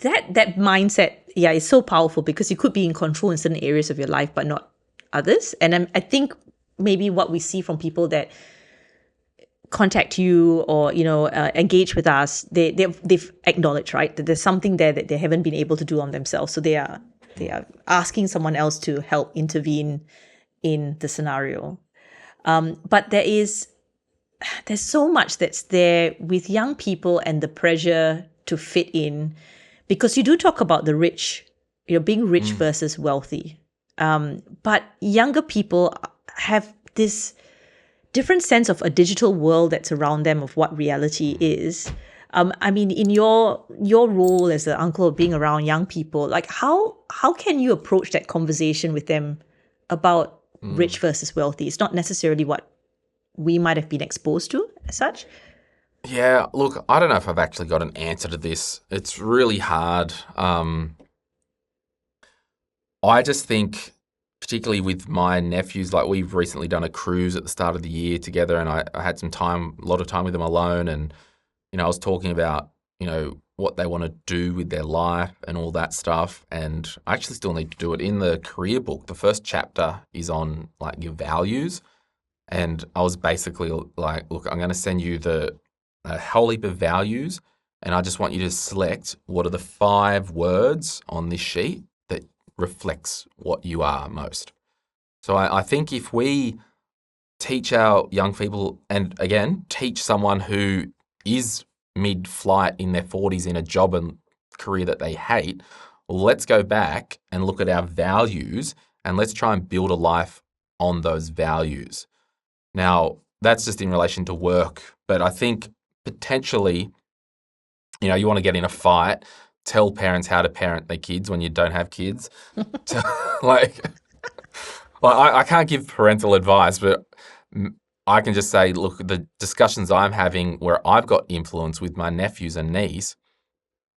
that mindset, yeah, is so powerful because you could be in control in certain areas of your life, but not others. And I think maybe what we see from people that contact you or engage with us, they've acknowledged, right, that there's something there that they haven't been able to do on themselves. So they are asking someone else to help intervene in the scenario. But there's so much that's there with young people and the pressure to fit in, because you do talk about the rich, being rich versus wealthy. But younger people have this different sense of a digital world that's around them, of what reality is. I mean, in your role as an uncle, being around young people, like how can you approach that conversation with them about rich versus wealthy? It's not necessarily what we might have been exposed to as such. Yeah, look, I don't know if I've actually got an answer to this. It's really hard. I just think, particularly with my nephews, like we've recently done a cruise at the start of the year together, and I had a lot of time with them alone, and I was talking about what they want to do with their life and all that stuff, and I actually still need to do it. In the career book, the first chapter is on like your values, and I was basically like, look, I'm going to send you a whole heap of values, and I just want you to select what are the 5 words on this sheet that reflects what you are most. So I think if we teach our young people, and again, teach someone who is mid-flight in their 40s in a job and career that they hate, well, let's go back and look at our values and let's try and build a life on those values. Now, that's just in relation to work, but I think potentially, you want to get in a fight, tell parents how to parent their kids when you don't have kids. I can't give parental advice, but I can just say, look, the discussions I'm having where I've got influence with my nephews and niece,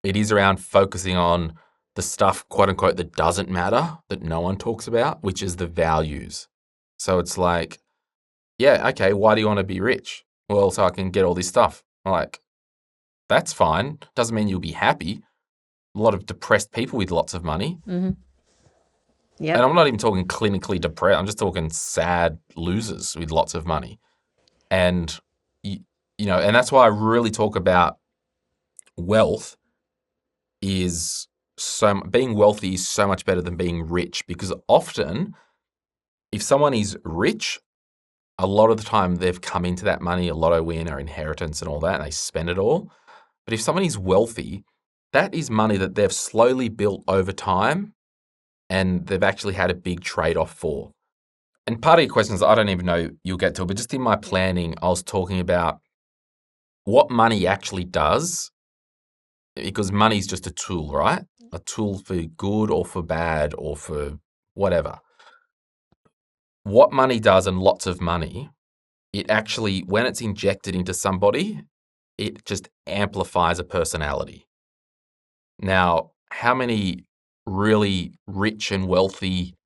it is around focusing on the stuff, quote unquote, that doesn't matter, that no one talks about, which is the values. So it's like, yeah, okay, why do you want to be rich? Well, so I can get all this stuff. I'm like, that's fine. Doesn't mean you'll be happy. A lot of depressed people with lots of money. Mm-hmm. Yeah. And I'm not even talking clinically depressed. I'm just talking sad losers with lots of money. And, and that's why I really talk about wealth is being wealthy is so much better than being rich, because often if someone is rich, a lot of the time they've come into that money, a lotto win or inheritance and all that, and they spend it all. But if someone is wealthy, that is money that they've slowly built over time and they've actually had a big trade-off for. And part of your questions, I don't even know you'll get to it, but just in my planning, I was talking about what money actually does, because money is just a tool, right? A tool for good or for bad or for whatever. What money does, and lots of money, it actually, when it's injected into somebody, it just amplifies a personality. Now, how many really rich and wealthy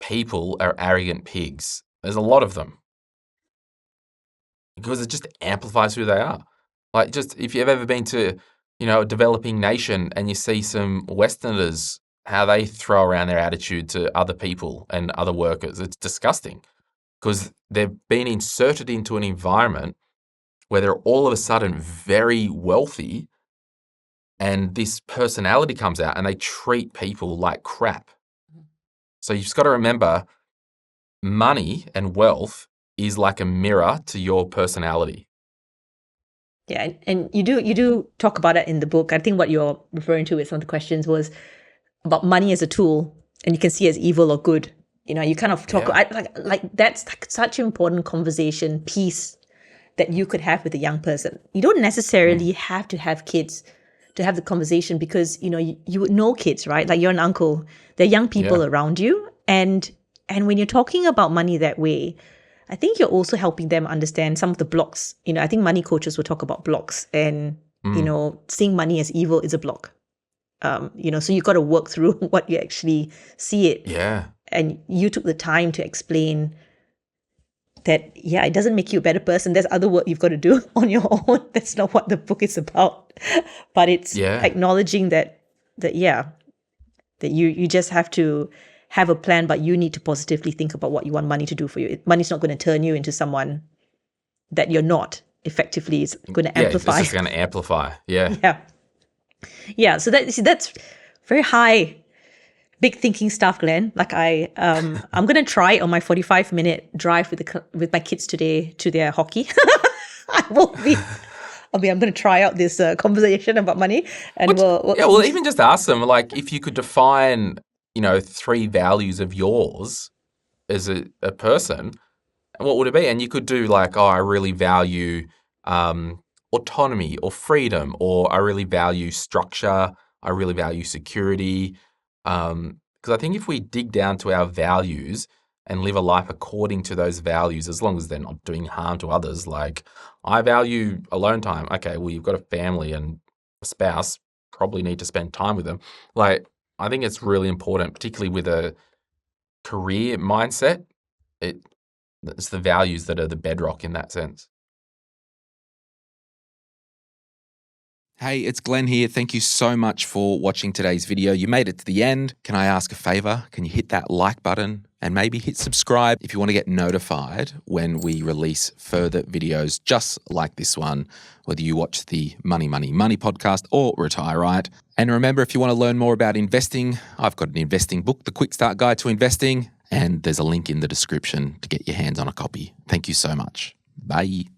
people are arrogant pigs? There's a lot of them, because it just amplifies who they are. Like, just if you've ever been to, a developing nation and you see some Westerners, how they throw around their attitude to other people and other workers, it's disgusting, because they've been inserted into an environment where they're all of a sudden very wealthy, and this personality comes out and they treat people like crap. So you've just got to remember, money and wealth is like a mirror to your personality. Yeah, and you do talk about it in the book. I think what you're referring to with some of the questions was about money as a tool, and you can see it as evil or good. You kind of talk like that's like such an important conversation piece that you could have with a young person. You don't necessarily have to have kids to have the conversation, because you would know kids, right? Like, you're an uncle. There are young people around you, and when you're talking about money that way, I think you're also helping them understand some of the blocks. I think money coaches will talk about blocks, and seeing money as evil is a block. So you got to work through what you actually see it. Yeah. And you took the time to explain that, it doesn't make you a better person. There's other work you've got to do on your own. That's not what the book is about. But it's acknowledging that that you just have to have a plan, but you need to positively think about what you want money to do for you. Money's not going to turn you into someone that you're not. Effectively, it's going to amplify. It's just going to amplify. Yeah. Yeah. So that's very high, big thinking stuff, Glenn. Like I'm going to try on my 45-minute drive with my kids today to their hockey. I'm going to try out this conversation about money, and we'll even just ask them, like, if you could define, 3 values of yours as a person, what would it be? And you could do like, I really value autonomy or freedom, or I really value structure, I really value security. Because I think if we dig down to our values and live a life according to those values, as long as they're not doing harm to others, like I value alone time. Okay, well, you've got a family and a spouse, probably need to spend time with them. Like, I think it's really important, particularly with a career mindset. It's the values that are the bedrock in that sense. Hey, it's Glen here. Thank you so much for watching today's video. You made it to the end. Can I ask a favor? Can you hit that like button and maybe hit subscribe if you want to get notified when we release further videos just like this one, whether you watch the Money, Money, Money podcast or Retire Right. And remember, if you want to learn more about investing, I've got an investing book, The Quick Start Guide to Investing, and there's a link in the description to get your hands on a copy. Thank you so much. Bye.